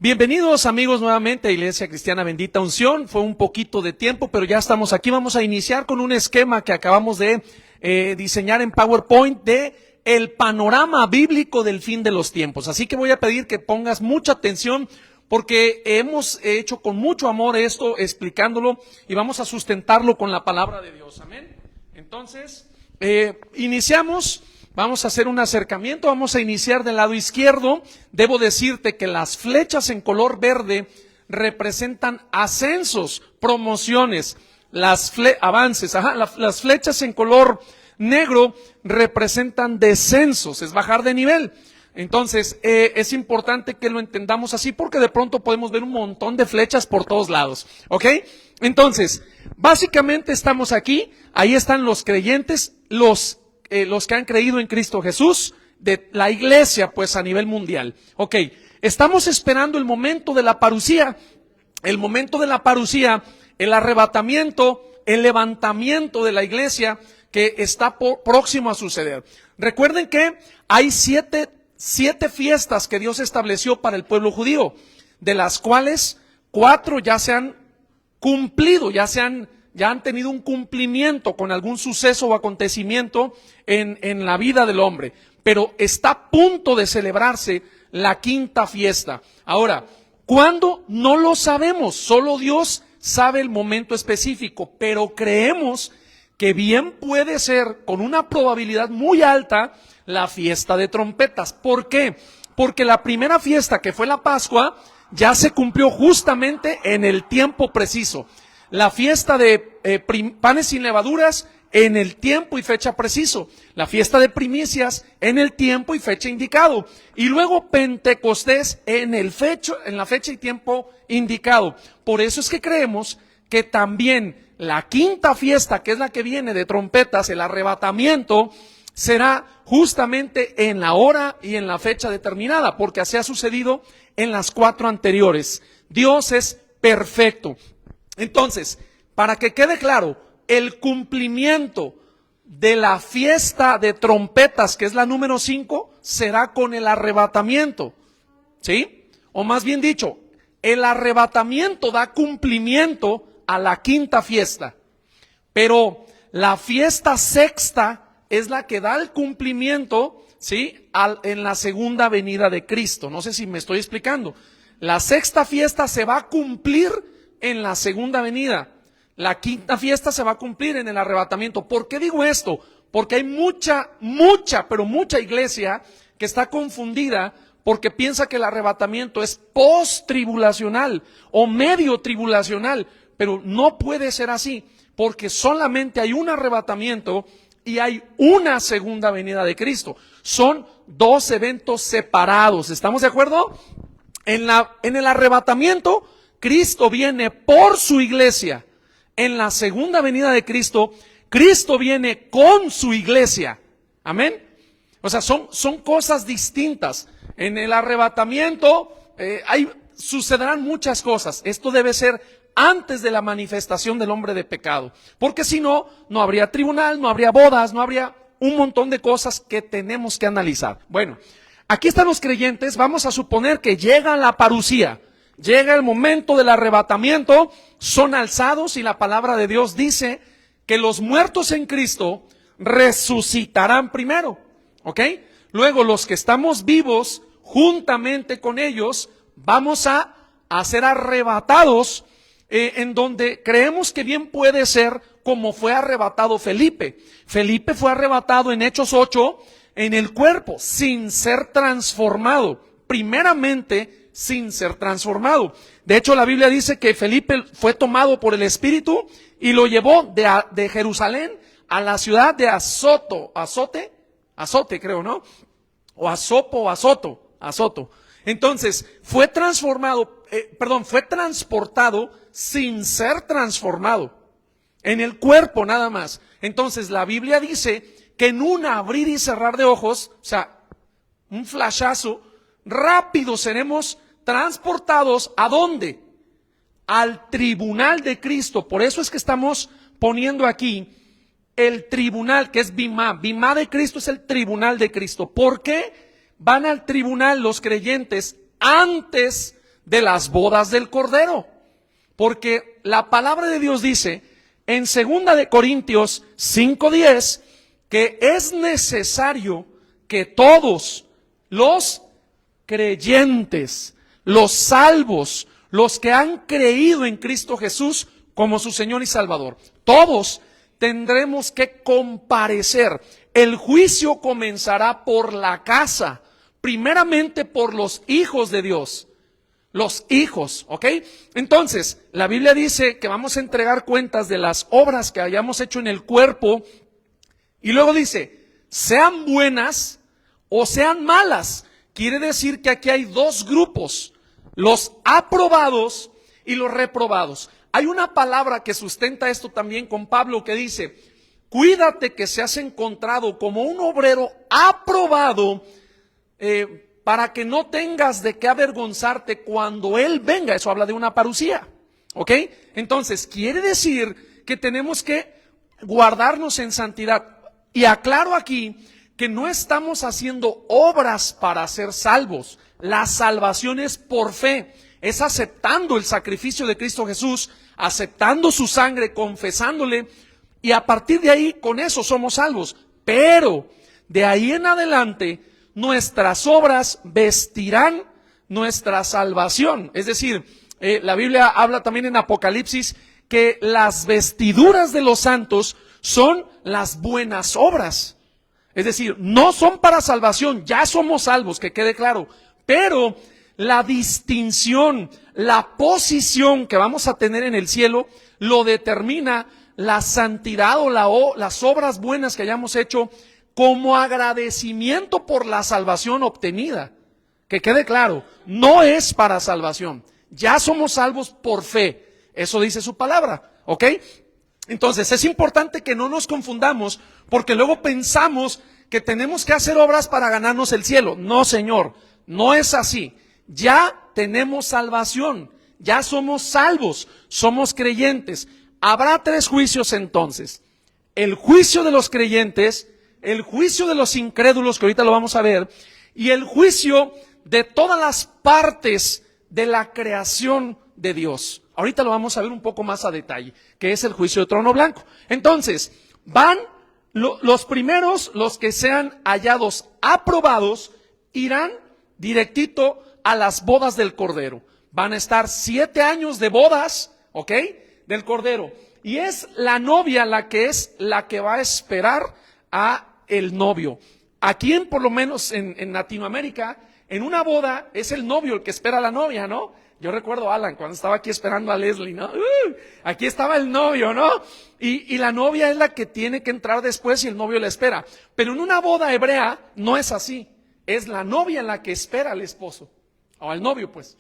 Bienvenidos amigos nuevamente a Iglesia Cristiana Bendita Unción. Fue un poquito de tiempo, pero ya estamos aquí. Vamos a iniciar con un esquema que acabamos de diseñar en PowerPoint de el panorama bíblico del fin de los tiempos. Así que voy a pedir que pongas mucha atención porque hemos hecho con mucho amor esto, explicándolo, y vamos a sustentarlo con la palabra de Dios. Amén. Entonces, iniciamos. Vamos a hacer un acercamiento, vamos a iniciar del lado izquierdo. Debo decirte que las flechas en color verde representan ascensos, promociones, avances. Las flechas en color negro representan descensos, es bajar de nivel. Entonces, es importante que lo entendamos así porque de pronto podemos ver un montón de flechas por todos lados, ¿ok? Entonces, básicamente estamos aquí, ahí están los creyentes, los que han creído en Cristo Jesús, de la iglesia pues a nivel mundial. Ok, estamos esperando el momento de la parusía, el arrebatamiento, el levantamiento de la iglesia que está próximo a suceder. Recuerden que hay siete fiestas que Dios estableció para el pueblo judío, de las cuales 4 ya se han cumplido, ya han tenido un cumplimiento con algún suceso o acontecimiento en la vida del hombre, pero está a punto de celebrarse la 5ª fiesta. Ahora, ¿cuándo? No lo sabemos, solo Dios sabe el momento específico, pero creemos que bien puede ser, con una probabilidad muy alta, la fiesta de trompetas. ¿Por qué? Porque la primera fiesta, que fue la Pascua, ya se cumplió justamente en el tiempo preciso. La fiesta de panes sin levaduras en el tiempo y fecha preciso. La fiesta de primicias en el tiempo y fecha indicado. Y luego Pentecostés en la fecha y tiempo indicado. Por eso es que creemos que también la 5ª fiesta, que es la que viene de trompetas, el arrebatamiento, será justamente en la hora y en la fecha determinada, porque así ha sucedido en las 4 anteriores. Dios es perfecto. Entonces, para que quede claro, el cumplimiento de la fiesta de trompetas, que es la número 5, será con el arrebatamiento, ¿sí? O más bien dicho, el arrebatamiento da cumplimiento a la 5ª fiesta, pero la fiesta sexta es la que da el cumplimiento, ¿sí? En la segunda venida de Cristo. No sé si me estoy explicando. La 6ª fiesta se va a cumplir en la segunda venida. La 5ª fiesta se va a cumplir en el arrebatamiento. ¿Por qué digo esto? Porque hay mucha iglesia que está confundida porque piensa que el arrebatamiento es post-tribulacional o medio tribulacional, pero no puede ser así, porque solamente hay un arrebatamiento y hay una segunda venida de Cristo. Son 2 eventos separados. ¿Estamos de acuerdo? En el arrebatamiento, Cristo viene por su iglesia. En la segunda venida de Cristo, Cristo viene con su iglesia. Amén. O sea, son cosas distintas. En el arrebatamiento sucederán muchas cosas. Esto debe ser antes de la manifestación del hombre de pecado. Porque si no, no habría tribunal, no habría bodas, no habría un montón de cosas que tenemos que analizar. Bueno, aquí están los creyentes. Vamos a suponer que llega la parusía. Llega el momento del arrebatamiento, son alzados y la palabra de Dios dice que los muertos en Cristo resucitarán primero, ¿ok? Luego los que estamos vivos, juntamente con ellos, vamos a ser arrebatados, en donde creemos que bien puede ser como fue arrebatado Felipe. Felipe fue arrebatado en Hechos 8 en el cuerpo, sin ser transformado, primeramente sin ser transformado. De hecho, la Biblia dice que Felipe fue tomado por el Espíritu y lo llevó de Jerusalén a la ciudad de Azote creo, ¿no? O Azoto. Entonces, fue transportado sin ser transformado, en el cuerpo nada más. Entonces, la Biblia dice que en un abrir y cerrar de ojos, o sea, un flashazo, rápido seremos transportados ¿a dónde? Al tribunal de Cristo. Por eso es que estamos poniendo aquí el tribunal, que es Bimá. Bimá de Cristo es el tribunal de Cristo. ¿Por qué van al tribunal los creyentes antes de las bodas del Cordero. Porque la palabra de Dios dice en 2 de Corintios 5:10 que es necesario que todos los creyentes, los salvos, los que han creído en Cristo Jesús como su Señor y Salvador, todos tendremos que comparecer. El juicio comenzará por la casa, primeramente por los hijos de Dios. Los hijos, ¿ok? Entonces, la Biblia dice que vamos a entregar cuentas de las obras que hayamos hecho en el cuerpo. Y luego dice, sean buenas o sean malas. Quiere decir que aquí hay dos grupos, los aprobados y los reprobados. Hay una palabra que sustenta esto también con Pablo que dice, cuídate que seas encontrado como un obrero aprobado, para que no tengas de qué avergonzarte cuando Él venga. Eso habla de una parucía, ¿ok? Entonces, quiere decir que tenemos que guardarnos en santidad. Y aclaro aquí que no estamos haciendo obras para ser salvos. La salvación es por fe, es aceptando el sacrificio de Cristo Jesús, aceptando su sangre, confesándole, y a partir de ahí, con eso somos salvos. Pero de ahí en adelante, nuestras obras vestirán nuestra salvación. Es decir, la Biblia habla también en Apocalipsis que las vestiduras de los santos son las buenas obras. Es decir, no son para salvación, ya somos salvos, que quede claro. Pero la distinción, la posición que vamos a tener en el cielo, lo determina la santidad o las obras buenas que hayamos hecho como agradecimiento por la salvación obtenida. Que quede claro, no es para salvación, ya somos salvos por fe. Eso dice su palabra, ¿ok? Entonces es importante que no nos confundamos, porque luego pensamos que tenemos que hacer obras para ganarnos el cielo. No, Señor, no es así. Ya tenemos salvación, ya somos salvos, somos creyentes. Habrá tres juicios entonces: el juicio de los creyentes, el juicio de los incrédulos, que ahorita lo vamos a ver, y el juicio de todas las partes de la creación de Dios. Ahorita lo vamos a ver un poco más a detalle, que es el juicio de trono blanco. Entonces, van los primeros, los que sean hallados aprobados, irán directito a las bodas del Cordero. Van a estar 7 años de bodas, ¿ok?, del Cordero. Y es la novia la que va a esperar a el novio. Aquí por lo menos en Latinoamérica, en una boda es el novio el que espera a la novia, ¿no? Yo recuerdo a Alan cuando estaba aquí esperando a Leslie, ¿no? Aquí estaba el novio, ¿no? Y la novia es la que tiene que entrar después y el novio la espera. Pero en una boda hebrea no es así. Es la novia la que espera al esposo, o al novio, pues.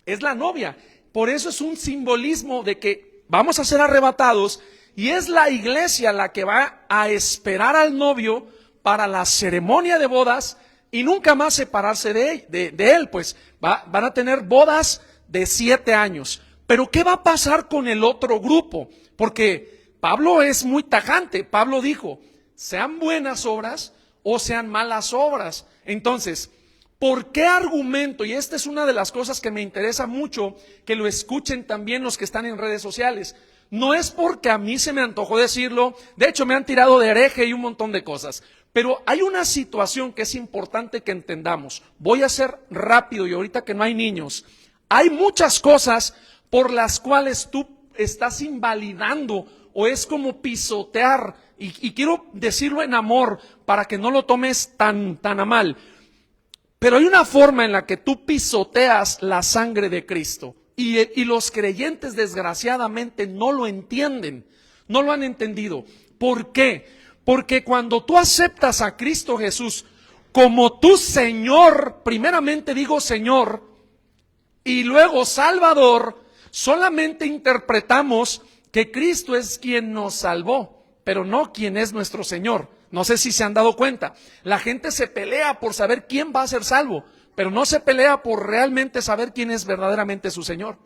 Es la novia. Por eso es un simbolismo de que vamos a ser arrebatados y es la iglesia la que va a esperar al novio para la ceremonia de bodas y nunca más separarse de él, pues van a tener bodas de 7 años. Pero ¿qué va a pasar con el otro grupo? Porque Pablo es muy tajante. Pablo dijo, sean buenas obras o sean malas obras. Entonces, ¿por qué argumento? Y esta es una de las cosas que me interesa mucho que lo escuchen también los que están en redes sociales. No es porque a mí se me antojó decirlo, de hecho me han tirado de hereje y un montón de cosas. Pero hay una situación que es importante que entendamos. Voy a ser rápido y ahorita que no hay niños. Hay muchas cosas por las cuales tú estás invalidando o es como pisotear. Y quiero decirlo en amor para que no lo tomes tan a mal. Pero hay una forma en la que tú pisoteas la sangre de Cristo. Y los creyentes desgraciadamente no lo entienden. No lo han entendido. ¿Por qué? Porque cuando tú aceptas a Cristo Jesús como tu Señor, primeramente digo Señor, y luego Salvador, solamente interpretamos que Cristo es quien nos salvó, pero no quien es nuestro Señor. No sé si se han dado cuenta. La gente se pelea por saber quién va a ser salvo, pero no se pelea por realmente saber quién es verdaderamente su Señor.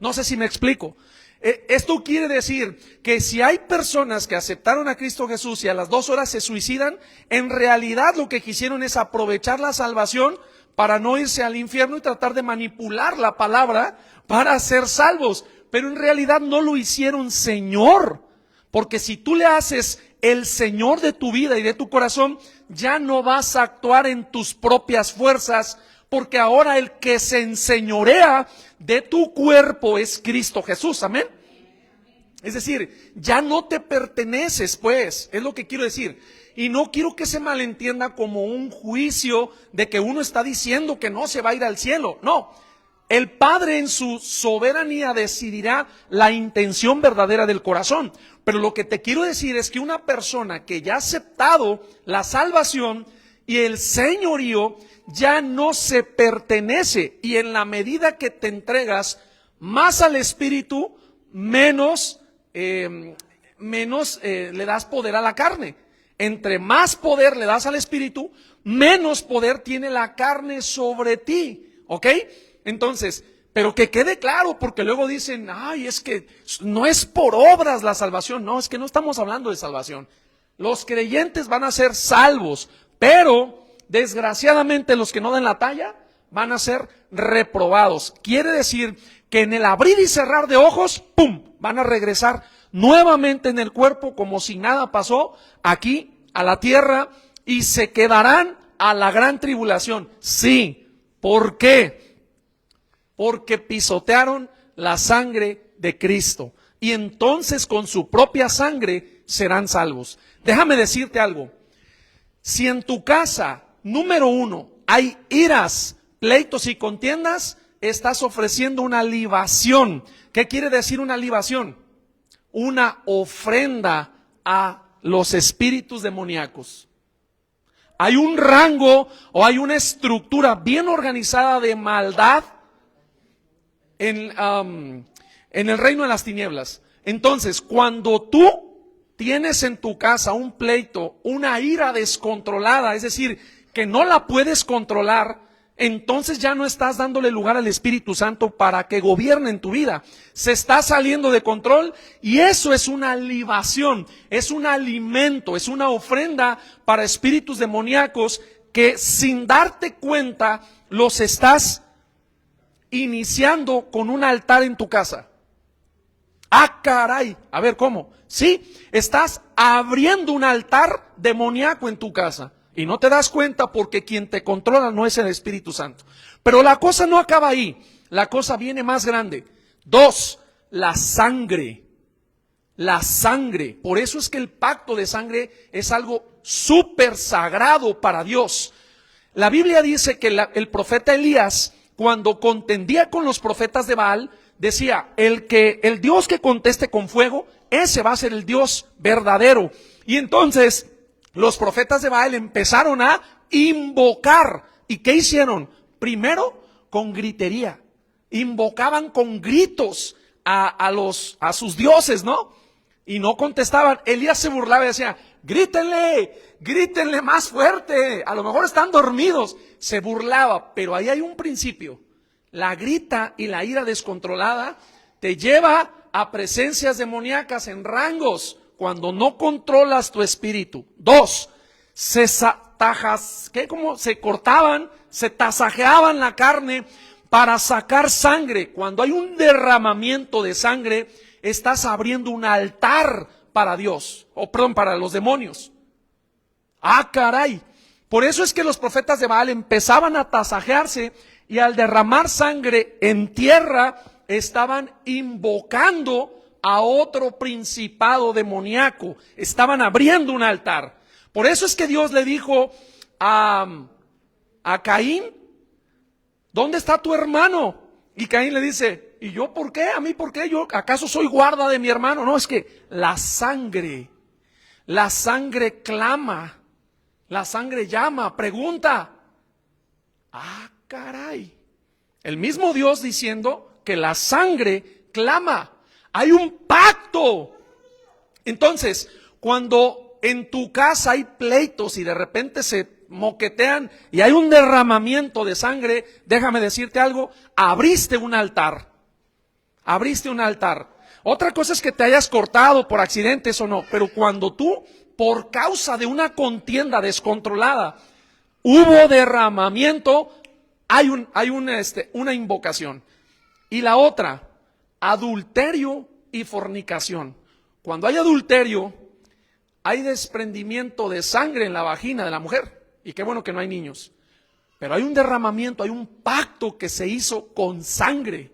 No sé si me explico. Esto quiere decir que si hay personas que aceptaron a Cristo Jesús y a las 2 horas se suicidan, en realidad lo que quisieron es aprovechar la salvación para no irse al infierno y tratar de manipular la palabra para ser salvos. Pero en realidad no lo hicieron Señor, porque si tú le haces el Señor de tu vida y de tu corazón, ya no vas a actuar en tus propias fuerzas, porque ahora el que se enseñorea de tu cuerpo es Cristo Jesús, amén. Es decir, ya no te perteneces, pues, es lo que quiero decir. Y no quiero que se malentienda como un juicio de que uno está diciendo que no se va a ir al cielo. No, el Padre en su soberanía decidirá la intención verdadera del corazón. Pero lo que te quiero decir es que una persona que ya ha aceptado la salvación y el señorío, ya no se pertenece. Y en la medida que te entregas más al Espíritu, menos le das poder a la carne. Entre más poder le das al Espíritu, menos poder tiene la carne sobre ti, ¿ok? Entonces, pero que quede claro, porque luego dicen, ay, es que no es por obras la salvación. No, es que no estamos hablando de salvación. Los creyentes van a ser salvos, pero desgraciadamente los que no den la talla van a ser reprobados. Quiere decir que en el abrir y cerrar de ojos, ¡pum!, van a regresar nuevamente en el cuerpo como si nada pasó aquí a la tierra y se quedarán a la gran tribulación. Sí, ¿por qué? Porque pisotearon la sangre de Cristo y entonces con su propia sangre serán salvos. Déjame decirte algo, si en tu casa, número uno, hay iras, pleitos y contiendas, estás ofreciendo una libación. ¿Qué quiere decir una libación? Una ofrenda a los espíritus demoníacos. Hay un rango o hay una estructura bien organizada de maldad en el reino de las tinieblas. Entonces, cuando tú tienes en tu casa un pleito, una ira descontrolada, es decir, que no la puedes controlar, entonces ya no estás dándole lugar al Espíritu Santo para que gobierne en tu vida. Se está saliendo de control y eso es una libación, es un alimento, es una ofrenda para espíritus demoníacos que sin darte cuenta los estás iniciando con un altar en tu casa. Ah, caray, a ver, ¿cómo? Sí, estás abriendo un altar demoníaco en tu casa. Y no te das cuenta porque quien te controla no es el Espíritu Santo. Pero la cosa no acaba ahí. La cosa viene más grande. 2, la sangre. La sangre. Por eso es que el pacto de sangre es algo súper sagrado para Dios. La Biblia dice que el profeta Elías, cuando contendía con los profetas de Baal, decía, el Dios que conteste con fuego, ese va a ser el Dios verdadero. Y entonces los profetas de Baal empezaron a invocar. ¿Y qué hicieron? Primero, con gritería. Invocaban con gritos a sus dioses, ¿no? Y no contestaban. Elías se burlaba y decía, grítenle más fuerte. A lo mejor están dormidos. Se burlaba, pero ahí hay un principio. La grita y la ira descontrolada te lleva a presencias demoníacas en rangos cuando no controlas tu espíritu. 2, se cortaban, se tasajeaban la carne para sacar sangre. Cuando hay un derramamiento de sangre, estás abriendo un altar para Dios, para los demonios. Ah, caray. Por eso es que los profetas de Baal empezaban a tasajearse y al derramar sangre en tierra, estaban invocando a otro principado demoníaco. Estaban abriendo un altar. Por eso es que Dios le dijo a Caín, ¿dónde está tu hermano? Y Caín le dice, ¿y yo por qué? ¿A mí por qué? ¿Yo acaso soy guarda de mi hermano? No, es que la sangre clama, la sangre llama, pregunta. Ah, caray. El mismo Dios diciendo que la sangre clama. Hay un pacto. Entonces, cuando en tu casa hay pleitos y de repente se moquetean y hay un derramamiento de sangre, déjame decirte algo, abriste un altar. Abriste un altar. Otra cosa es que te hayas cortado por accidentes o no, pero cuando tú, por causa de una contienda descontrolada, hubo derramamiento, una invocación. Y la otra, adulterio y fornicación. Cuando hay adulterio, hay desprendimiento de sangre en la vagina de la mujer. Y qué bueno que no hay niños. Pero hay un derramamiento, hay un pacto que se hizo con sangre.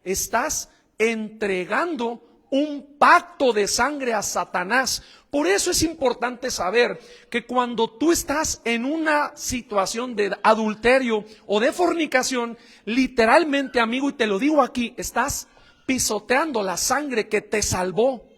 Estás entregando un pacto de sangre a Satanás. Por eso es importante saber que cuando tú estás en una situación de adulterio o de fornicación, literalmente, amigo, y te lo digo aquí, estás pisoteando la sangre que te salvó,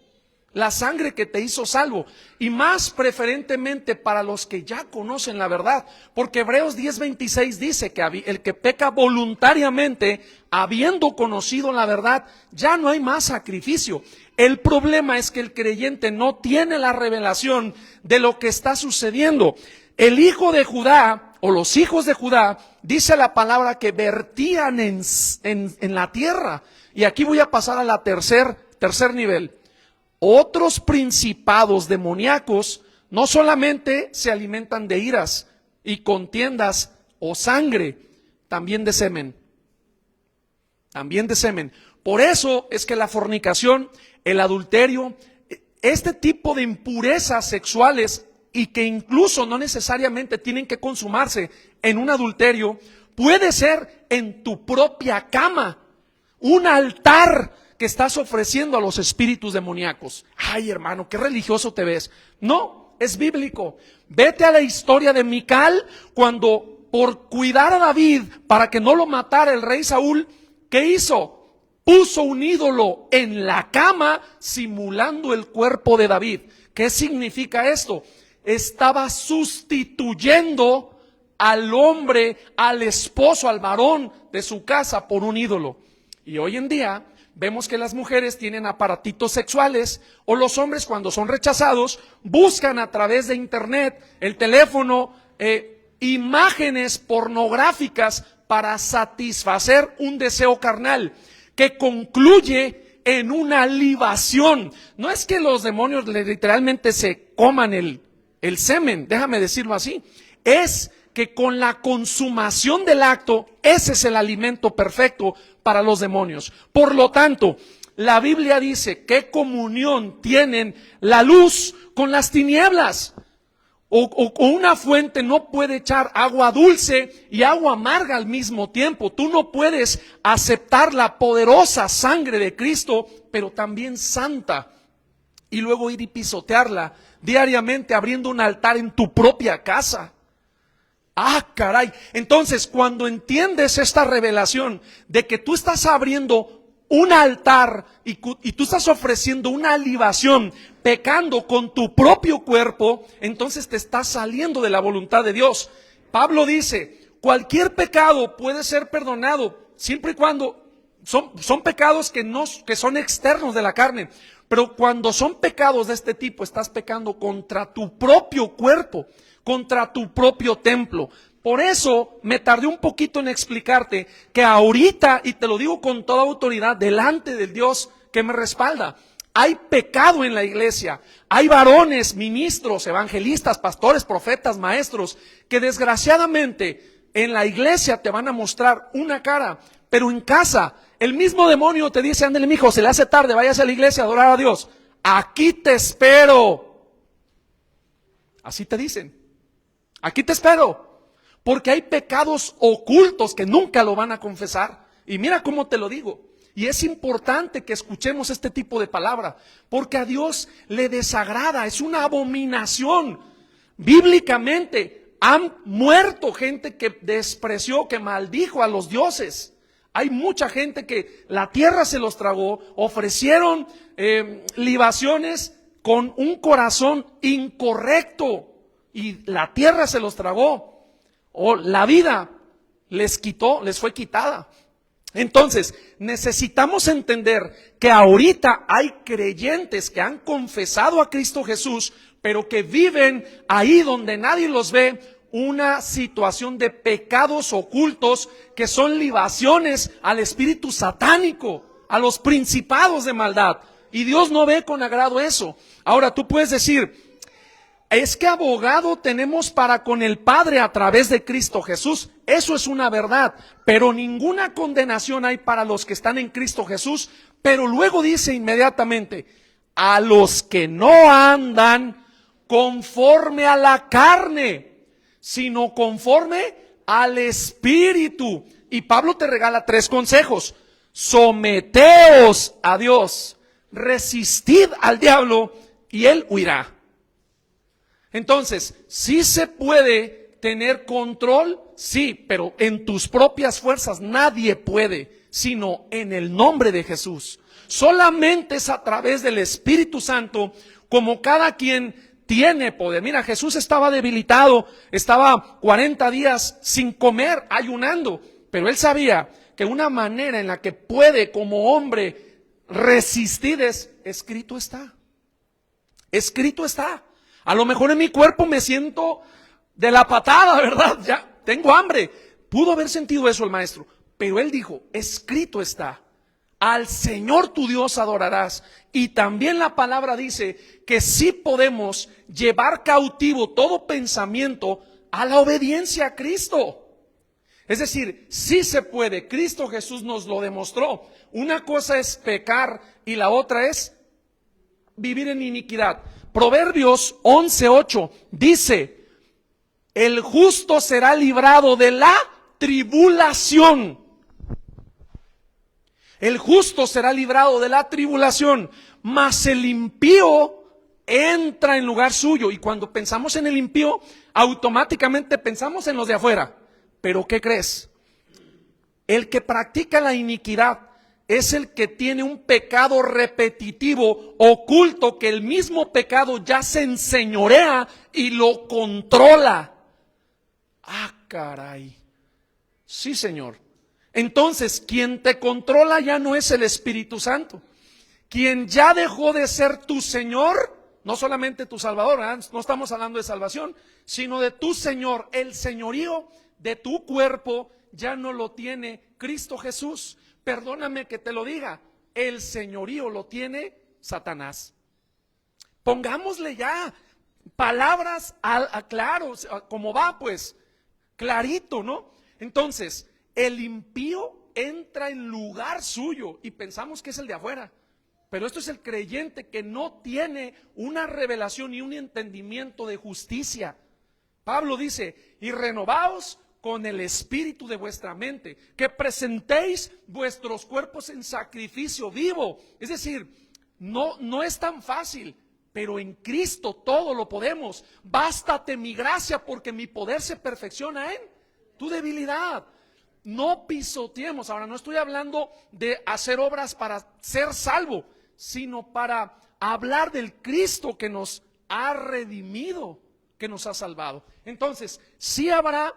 la sangre que te hizo salvo, y más preferentemente para los que ya conocen la verdad, porque Hebreos 10:26 dice que el que peca voluntariamente, habiendo conocido la verdad, ya no hay más sacrificio. El problema es que el creyente no tiene la revelación de lo que está sucediendo. El hijo de Judá, o los hijos de Judá, dice la palabra que vertían en la tierra. Y aquí voy a pasar a la tercer nivel. Otros principados demoníacos no solamente se alimentan de iras y contiendas o sangre, también de semen. También de semen. Por eso es que la fornicación, el adulterio, este tipo de impurezas sexuales, y que incluso no necesariamente tienen que consumarse en un adulterio, puede ser en tu propia cama, un altar que estás ofreciendo a los espíritus demoníacos. Ay, hermano, qué religioso te ves. No, es bíblico. Vete a la historia de Mical, cuando por cuidar a David para que no lo matara el rey Saúl, ¿qué hizo? Puso un ídolo en la cama simulando el cuerpo de David. ¿Qué significa esto? Estaba sustituyendo al hombre, al esposo, al varón de su casa por un ídolo. Y hoy en día vemos que las mujeres tienen aparatitos sexuales, o los hombres, cuando son rechazados, buscan a través de internet, el teléfono, imágenes pornográficas para satisfacer un deseo carnal que concluye en una libación. No es que los demonios literalmente se coman el semen, déjame decirlo así, es que con la consumación del acto, ese es el alimento perfecto para los demonios. Por lo tanto, la Biblia dice, ¿qué comunión tienen la luz con las tinieblas? O una fuente no puede echar agua dulce y agua amarga al mismo tiempo. Tú no puedes aceptar la poderosa sangre de Cristo, pero también santa, y luego ir y pisotearla diariamente abriendo un altar en tu propia casa. Ah, caray. Entonces, cuando entiendes esta revelación de que tú estás abriendo un altar y tú estás ofreciendo una libación, pecando con tu propio cuerpo, entonces te estás saliendo de la voluntad de Dios. Pablo dice, cualquier pecado puede ser perdonado siempre y cuando son pecados que son externos de la carne. Pero cuando son pecados de este tipo, estás pecando contra tu propio cuerpo, contra tu propio templo. Por eso me tardé un poquito en explicarte que ahorita, y te lo digo con toda autoridad, delante del Dios que me respalda, hay pecado en la iglesia. Hay varones, ministros, evangelistas, pastores, profetas, maestros, que desgraciadamente en la iglesia te van a mostrar una cara, pero en casa el mismo demonio te dice, ándale mijo, se le hace tarde, váyase a la iglesia a adorar a Dios. Aquí te espero. Así te dicen. Aquí te espero. Porque hay pecados ocultos que nunca lo van a confesar. Y mira cómo te lo digo. Y es importante que escuchemos este tipo de palabra, porque a Dios le desagrada, es una abominación. Bíblicamente han muerto gente que despreció, que maldijo a los dioses. Hay mucha gente que la tierra se los tragó, ofrecieron libaciones con un corazón incorrecto y la tierra se los tragó. O la vida les fue quitada. Entonces, necesitamos entender que ahorita hay creyentes que han confesado a Cristo Jesús, pero que viven ahí donde nadie los ve, una situación de pecados ocultos que son libaciones al espíritu satánico, a los principados de maldad. Y Dios no ve con agrado eso. Ahora tú puedes decir, es que abogado tenemos para con el Padre a través de Cristo Jesús. Eso es una verdad, pero ninguna condenación hay para los que están en Cristo Jesús. Pero luego dice inmediatamente, a los que no andan conforme a la carne, sino conforme al Espíritu. Y Pablo te regala 3 consejos. Someteos a Dios, resistid al diablo y él huirá. Entonces, ¿sí se puede tener control? Sí, pero en tus propias fuerzas nadie puede, sino en el nombre de Jesús. Solamente es a través del Espíritu Santo, como cada quien tiene poder. Mira, Jesús estaba debilitado, estaba 40 días sin comer, ayunando, pero él sabía que una manera en la que puede como hombre resistir es, escrito está. Escrito está. A lo mejor en mi cuerpo me siento de la patada, ¿verdad? Ya tengo hambre. Pudo haber sentido eso el maestro, pero él dijo, escrito está. Al Señor tu Dios adorarás. Y también la palabra dice que sí podemos llevar cautivo todo pensamiento a la obediencia a Cristo. Es decir, sí se puede. Cristo Jesús nos lo demostró. Una cosa es pecar y la otra es vivir en iniquidad. Proverbios 11:8 dice, el justo será librado de la tribulación. El justo será librado de la tribulación, mas el impío entra en lugar suyo. Y cuando pensamos en el impío, automáticamente pensamos en los de afuera. Pero ¿qué crees? El que practica la iniquidad es el que tiene un pecado repetitivo, oculto, que el mismo pecado ya se enseñorea y lo controla. Ah, caray. Sí, Señor. Entonces, quien te controla ya no es el Espíritu Santo. Quien ya dejó de ser tu Señor, no solamente tu Salvador, ¿verdad? No estamos hablando de salvación, sino de tu Señor. El señorío de tu cuerpo ya no lo tiene Cristo Jesús. Perdóname que te lo diga, el señorío lo tiene Satanás. Pongámosle ya palabras claro, como va pues, clarito, ¿no? Entonces, el impío entra en lugar suyo y pensamos que es el de afuera. Pero esto es el creyente que no tiene una revelación y un entendimiento de justicia. Pablo dice, y renovaos con el espíritu de vuestra mente, que presentéis vuestros cuerpos en sacrificio vivo. Es decir, no es tan fácil, pero en Cristo todo lo podemos. Bástate mi gracia, porque mi poder se perfecciona en tu debilidad. No pisoteemos. Ahora, no estoy hablando de hacer obras para ser salvo, sino para hablar del Cristo que nos ha redimido, que nos ha salvado. Entonces, sí habrá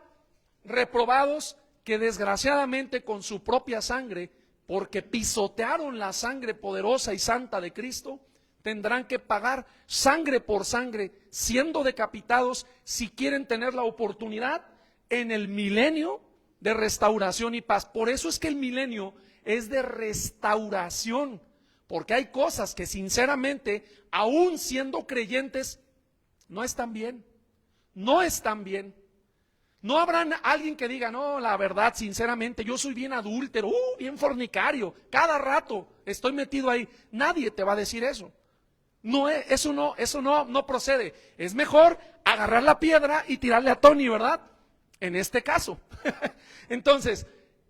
reprobados que desgraciadamente con su propia sangre, porque pisotearon la sangre poderosa y santa de Cristo, tendrán que pagar sangre por sangre, siendo decapitados, si quieren tener la oportunidad en el milenio de restauración y paz. Por eso es que el milenio es de restauración, porque hay cosas que sinceramente, aún siendo creyentes, no están bien. No están bien. No habrá alguien que diga, no, la verdad, sinceramente, yo soy bien adúltero, bien fornicario, cada rato estoy metido ahí. Nadie te va a decir eso. No, eso no procede. Es mejor agarrar la piedra y tirarle a Tony, ¿verdad? En este caso. Entonces,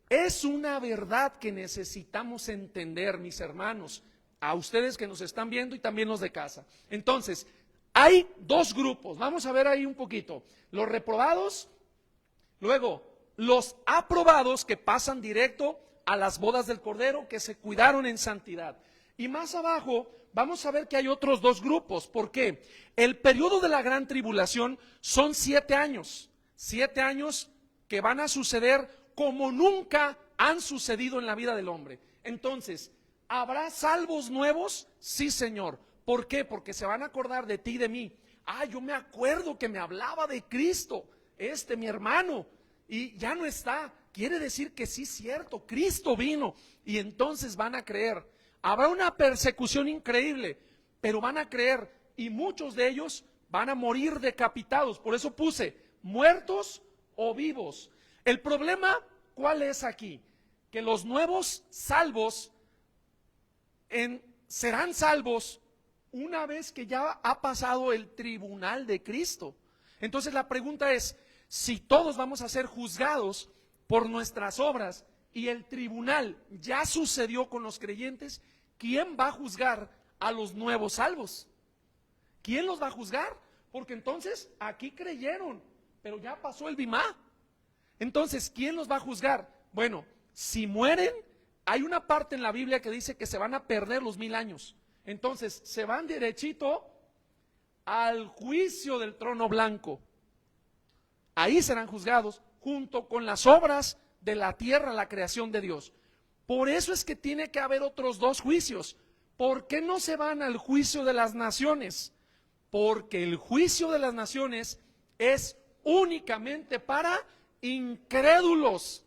es una verdad que necesitamos entender, mis hermanos, a ustedes que nos están viendo y también los de casa. Entonces, hay 2 grupos, vamos a ver ahí un poquito. Los reprobados, luego los aprobados, que pasan directo a las bodas del Cordero, que se cuidaron en santidad. Y más abajo vamos a ver que hay otros 2 grupos. ¿Por qué? El periodo de la gran tribulación son 7 años. 7 años que van a suceder como nunca han sucedido en la vida del hombre. Entonces, ¿habrá salvos nuevos? Sí, Señor. ¿Por qué? Porque se van a acordar de ti y de mí. Yo me acuerdo que me hablaba de Cristo, mi hermano, y ya no está. Quiere decir que sí es cierto, Cristo vino, y entonces van a creer. Habrá una persecución increíble, pero van a creer, y muchos de ellos van a morir decapitados. Por eso puse muertos o vivos. El problema, ¿cuál es aquí? Que los nuevos salvos serán salvos una vez que ya ha pasado el tribunal de Cristo. Entonces la pregunta es, si todos vamos a ser juzgados por nuestras obras y el tribunal ya sucedió con los creyentes, ¿quién va a juzgar a los nuevos salvos? ¿Quién los va a juzgar? Porque entonces aquí creyeron, pero ya pasó el bimá. Entonces, ¿quién los va a juzgar? Bueno, si mueren, hay una parte en la Biblia que dice que se van a perder los 1000 años. Entonces, se van derechito al juicio del trono blanco. Ahí serán juzgados junto con las obras de la tierra, la creación de Dios. Por eso es que tiene que haber otros 2 juicios. ¿Por qué no se van al juicio de las naciones? Porque el juicio de las naciones es únicamente para incrédulos.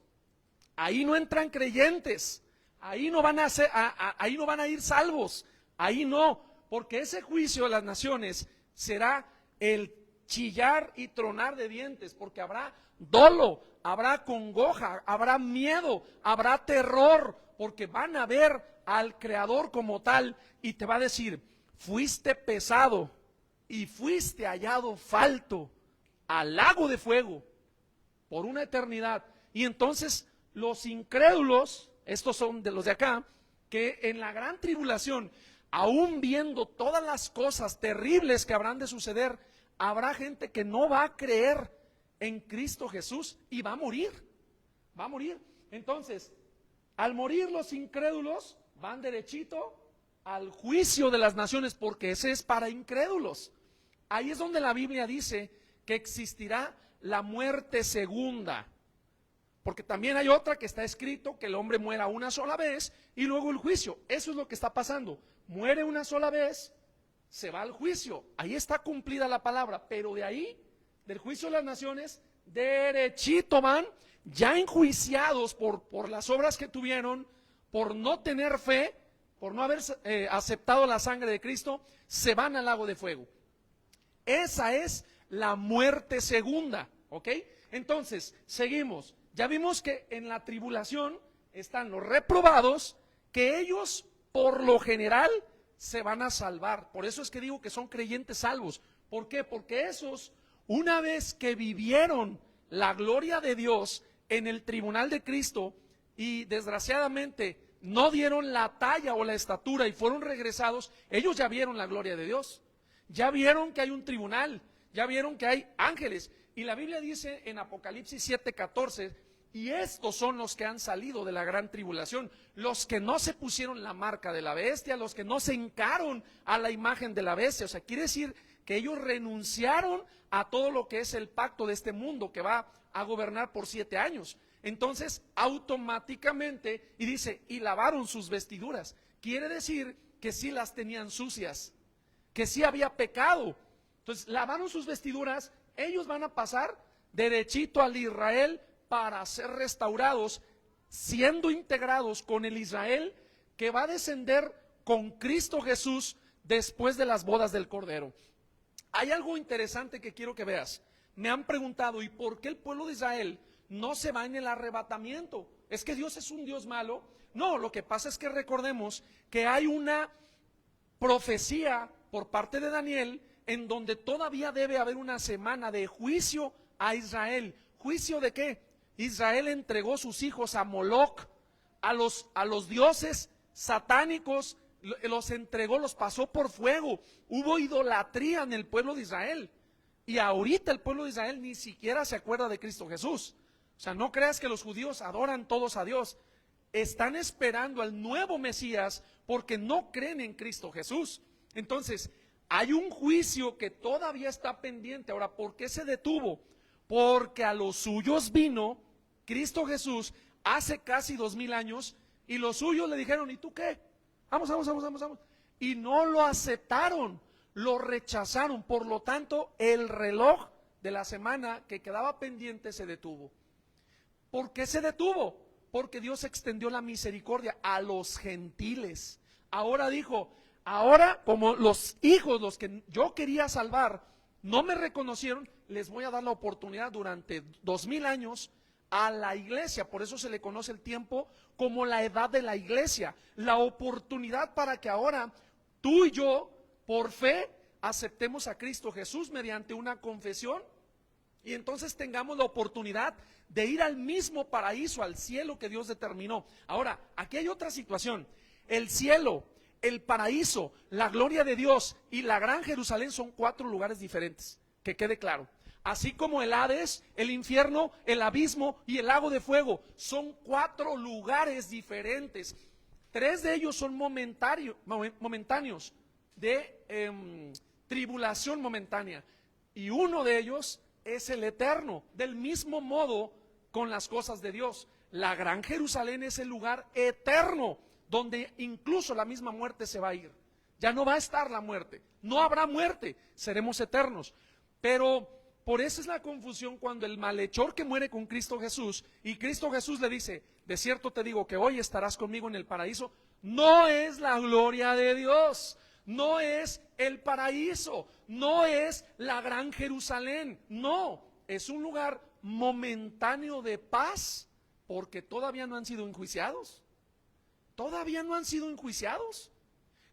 Ahí no entran creyentes, ahí no van a ir salvos, ahí no, porque ese juicio de las naciones será el chillar y tronar de dientes, porque habrá dolo, habrá congoja, habrá miedo, habrá terror, porque van a ver al Creador como tal y te va a decir, fuiste pesado y fuiste hallado falto al lago de fuego por una eternidad. Y entonces los incrédulos, estos son de los de acá, que en la gran tribulación, aún viendo todas las cosas terribles que habrán de suceder, habrá gente que no va a creer en Cristo Jesús y va a morir, va a morir. Entonces, al morir los incrédulos, van derechito al juicio de las naciones, porque ese es para incrédulos. Ahí es donde la Biblia dice que existirá la muerte segunda, porque también hay otra que está escrito que el hombre muera una sola vez y luego el juicio. Eso es lo que está pasando, muere una sola vez, se va al juicio, ahí está cumplida la palabra, pero de ahí, del juicio de las naciones, derechito van, ya enjuiciados por las obras que tuvieron, por no tener fe, por no haber aceptado la sangre de Cristo, se van al lago de fuego. Esa es la muerte segunda, ¿ok? Entonces, seguimos. Ya vimos que en la tribulación están los reprobados, que ellos por lo general se van a salvar. Por eso es que digo que son creyentes salvos. ¿Por qué? Porque esos, una vez que vivieron la gloria de Dios en el tribunal de Cristo y desgraciadamente no dieron la talla o la estatura y fueron regresados, ellos ya vieron la gloria de Dios. Ya vieron que hay un tribunal, ya vieron que hay ángeles. Y la Biblia dice en Apocalipsis 7:14, y estos son los que han salido de la gran tribulación, los que no se pusieron la marca de la bestia, los que no se hincaron a la imagen de la bestia. O sea, quiere decir que ellos renunciaron a todo lo que es el pacto de este mundo que va a gobernar por 7 años. Entonces, automáticamente, y dice, y lavaron sus vestiduras. Quiere decir que sí las tenían sucias, que sí había pecado. Entonces, lavaron sus vestiduras, ellos van a pasar derechito al Israel para ser restaurados, siendo integrados con el Israel que va a descender con Cristo Jesús después de las bodas del Cordero. Hay algo interesante que quiero que veas. Me han preguntado, ¿y por qué el pueblo de Israel no se va en el arrebatamiento? ¿Es que Dios es un Dios malo? No, lo que pasa es que recordemos que hay una profecía por parte de Daniel en donde todavía debe haber una semana de juicio a Israel. ¿Juicio de qué? Israel entregó sus hijos a Moloc, a los dioses satánicos, los entregó, los pasó por fuego. Hubo idolatría en el pueblo de Israel. Y ahorita el pueblo de Israel ni siquiera se acuerda de Cristo Jesús. O sea, no creas que los judíos adoran todos a Dios. Están esperando al nuevo Mesías porque no creen en Cristo Jesús. Entonces, hay un juicio que todavía está pendiente. Ahora, ¿por qué se detuvo? Porque a los suyos vino Cristo Jesús hace casi 2000 años y los suyos le dijeron, ¿y tú qué? Vamos. Y no lo aceptaron, lo rechazaron. Por lo tanto, el reloj de la semana que quedaba pendiente se detuvo. ¿Por qué se detuvo? Porque Dios extendió la misericordia a los gentiles. Ahora dijo, ahora como los hijos, los que yo quería salvar, no me reconocieron, les voy a dar la oportunidad durante 2000 años a la iglesia. Por eso se le conoce el tiempo como la edad de la iglesia. La oportunidad para que ahora tú y yo, por fe, aceptemos a Cristo Jesús mediante una confesión. Y entonces tengamos la oportunidad de ir al mismo paraíso, al cielo que Dios determinó. Ahora, aquí hay otra situación. El cielo, el paraíso, la gloria de Dios y la gran Jerusalén son 4 lugares diferentes, que quede claro. Así como el Hades, el infierno, el abismo y el lago de fuego, son 4 lugares diferentes. 3 de ellos son momentáneos, de tribulación momentánea, y uno de ellos es el eterno. Del mismo modo con las cosas de Dios, la gran Jerusalén es el lugar eterno, donde incluso la misma muerte se va a ir. Ya no va a estar la muerte, no habrá muerte, seremos eternos. Pero por eso es la confusión cuando el malhechor que muere con Cristo Jesús, y Cristo Jesús le dice, de cierto te digo que hoy estarás conmigo en el paraíso, no es la gloria de Dios, no es el paraíso, no es la gran Jerusalén, no, es un lugar momentáneo de paz, porque todavía no han sido enjuiciados. Todavía no han sido enjuiciados.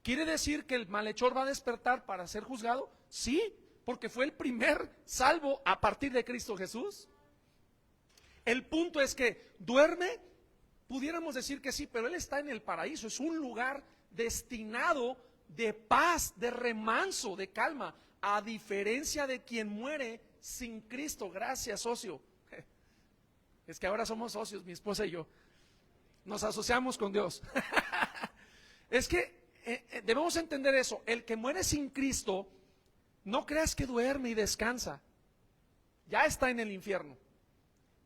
¿Quiere decir que el malhechor va a despertar para ser juzgado? Sí, porque fue el primer salvo a partir de Cristo Jesús. El punto es que duerme, pudiéramos decir que sí, pero él está en el paraíso, es un lugar destinado de paz, de remanso, de calma, a diferencia de quien muere sin Cristo. Gracias, socio. Es que ahora somos socios, mi esposa y yo. Nos asociamos con Dios. Es que debemos entender eso. El que muere sin Cristo, no creas que duerme y descansa. Ya está en el infierno.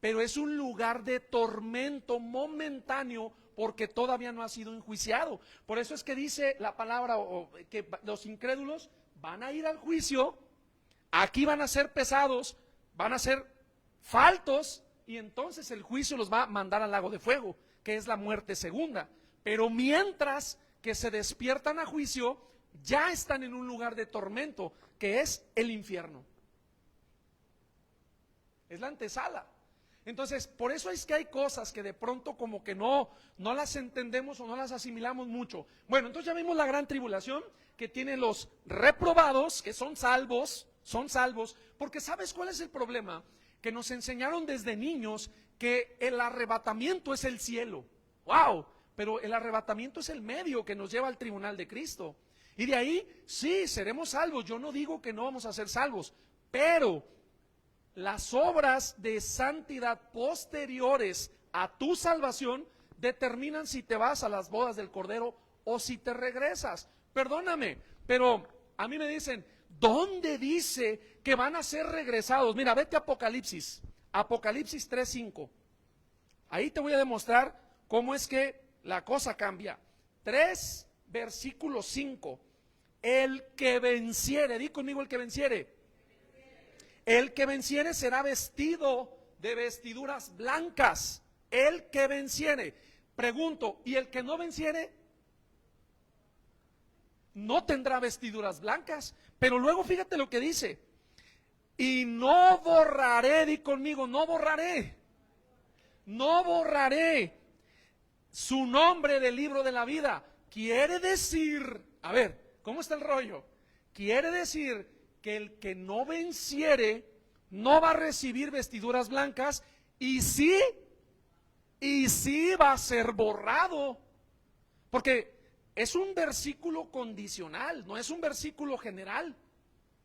Pero es un lugar de tormento momentáneo porque todavía no ha sido enjuiciado. Por eso es que dice la palabra que los incrédulos van a ir al juicio. Aquí van a ser pesados, van a ser faltos, y entonces el juicio los va a mandar al lago de fuego, que es la muerte segunda. Pero mientras que se despiertan a juicio, ya están en un lugar de tormento, que es el infierno. Es la antesala. Entonces, por eso es que hay cosas que de pronto como que no las entendemos o no las asimilamos mucho. Bueno, entonces ya vimos la gran tribulación, que tiene los reprobados, que son salvos, porque ¿sabes cuál es el problema? Que nos enseñaron desde niños que el arrebatamiento es el cielo. ¡Wow! Pero el arrebatamiento es el medio que nos lleva al tribunal de Cristo. Y de ahí, sí, seremos salvos. Yo no digo que no vamos a ser salvos, pero las obras de santidad posteriores a tu salvación determinan si te vas a las bodas del Cordero o si te regresas. Perdóname, pero a mí me dicen, ¿dónde dice que van a ser regresados? Mira, vete a Apocalipsis 3:5. Ahí te voy a demostrar cómo es que la cosa cambia. 3, versículo 5. El que venciere, di conmigo el que venciere. El que venciere será vestido de vestiduras blancas. El que venciere. Pregunto, ¿y el que no venciere? No tendrá vestiduras blancas. Pero luego fíjate lo que dice. Y no borraré, di conmigo, no borraré su nombre del libro de la vida. Quiere decir, a ver, ¿cómo está el rollo? Quiere decir que el que no venciere no va a recibir vestiduras blancas, y sí va a ser borrado, porque es un versículo condicional, no es un versículo general,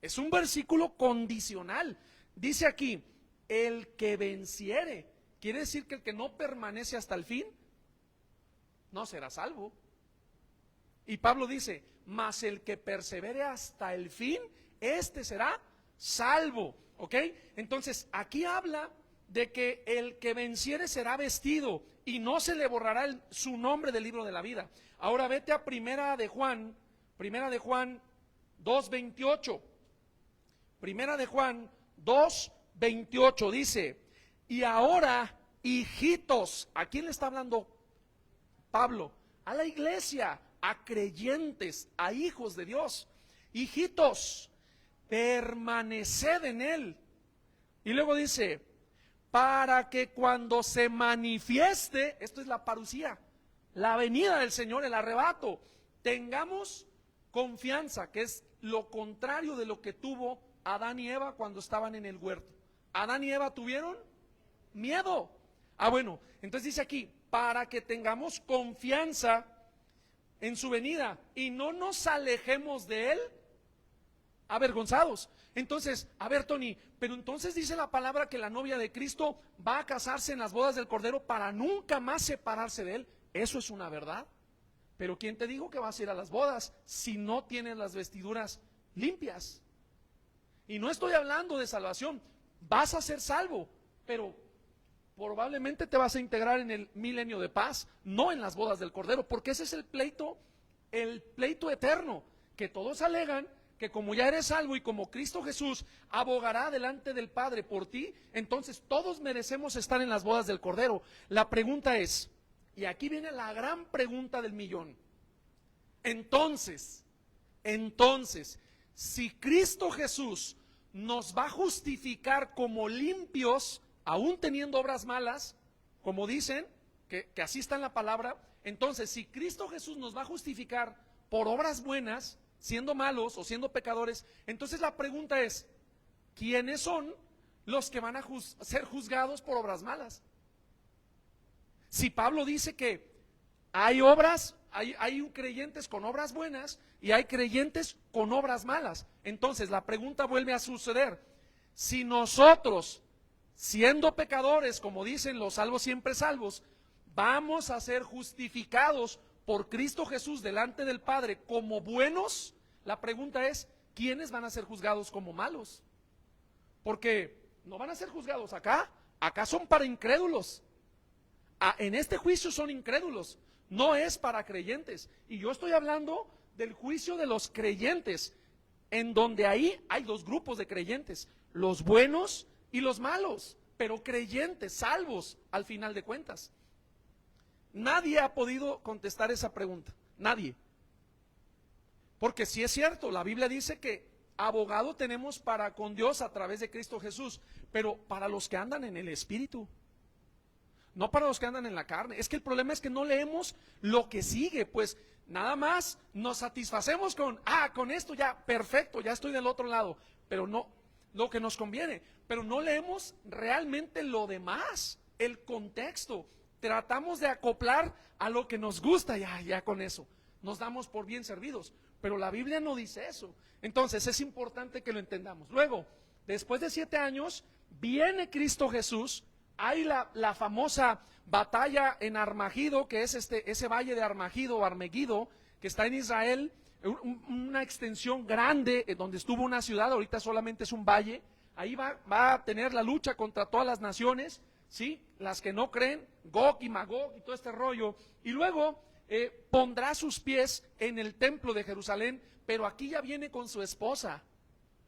es un versículo condicional. Dice aquí, el que venciere, quiere decir que el que no permanece hasta el fin no será salvo. Y Pablo dice, mas el que persevere hasta el fin, este será salvo. ¿Ok? Entonces aquí habla de que el que venciere será vestido y no se le borrará su nombre del libro de la vida. Ahora vete a Primera de Juan 2:28. Primera de Juan 2:28 dice, y ahora, hijitos, ¿a quién le está hablando Pablo? A la iglesia, a creyentes, a hijos de Dios. Hijitos, permaneced en él. Y luego dice, para que cuando se manifieste, esto es la parusía, la venida del Señor, el arrebato, tengamos confianza, que es lo contrario de lo que tuvo Adán y Eva cuando estaban en el huerto. Adán y Eva tuvieron miedo. Bueno, entonces dice aquí, para que tengamos confianza en su venida y no nos alejemos de él avergonzados. Entonces, a ver, Tony, pero entonces dice la palabra que la novia de Cristo va a casarse en las bodas del Cordero para nunca más separarse de él. Eso es una verdad. Pero ¿quién te dijo que vas a ir a las bodas si no tienes las vestiduras limpias? Y no estoy hablando de salvación. Vas a ser salvo, pero probablemente te vas a integrar en el milenio de paz, no en las bodas del Cordero, porque ese es el pleito eterno, que todos alegan que como ya eres salvo y como Cristo Jesús abogará delante del Padre por ti, entonces todos merecemos estar en las bodas del Cordero. La pregunta es, y aquí viene la gran pregunta del millón, entonces, si Cristo Jesús nos va a justificar como limpios, aún teniendo obras malas, como dicen, que así está en la palabra, entonces si Cristo Jesús nos va a justificar por obras buenas, siendo malos o siendo pecadores, entonces la pregunta es, ¿quiénes son los que van a ser juzgados por obras malas? Si Pablo dice que hay obras, hay creyentes con obras buenas y hay creyentes con obras malas, entonces la pregunta vuelve a suceder, si nosotros, siendo pecadores, como dicen los salvos siempre salvos, vamos a ser justificados por Cristo Jesús delante del Padre como buenos, la pregunta es, ¿quiénes van a ser juzgados como malos? Porque no van a ser juzgados acá son para incrédulos. En este juicio son incrédulos, no es para creyentes. Y yo estoy hablando del juicio de los creyentes, en donde ahí hay dos grupos de creyentes, los buenos y los malos, pero creyentes, salvos al final de cuentas. Nadie ha podido contestar esa pregunta, nadie. Porque sí es cierto, la Biblia dice que abogado tenemos para con Dios a través de Cristo Jesús, pero para los que andan en el Espíritu, no para los que andan en la carne. Es que el problema es que no leemos lo que sigue, pues nada más nos satisfacemos con esto ya, perfecto, ya estoy del otro lado, pero no, lo que nos conviene, pero no leemos realmente lo demás, el contexto. Tratamos de acoplar a lo que nos gusta, ya con eso nos damos por bien servidos, pero la Biblia no dice eso. Entonces es importante que lo entendamos. Luego, después de 7 años, viene Cristo Jesús. Hay la famosa batalla en Armagido, que es ese valle de Armegido, que está en Israel, una extensión grande donde estuvo una ciudad, ahorita solamente es un valle. Ahí va a tener la lucha contra todas las naciones, ¿sí? Las que no creen, Gog y Magog y todo este rollo. Y luego pondrá sus pies en el templo de Jerusalén, pero aquí ya viene con su esposa,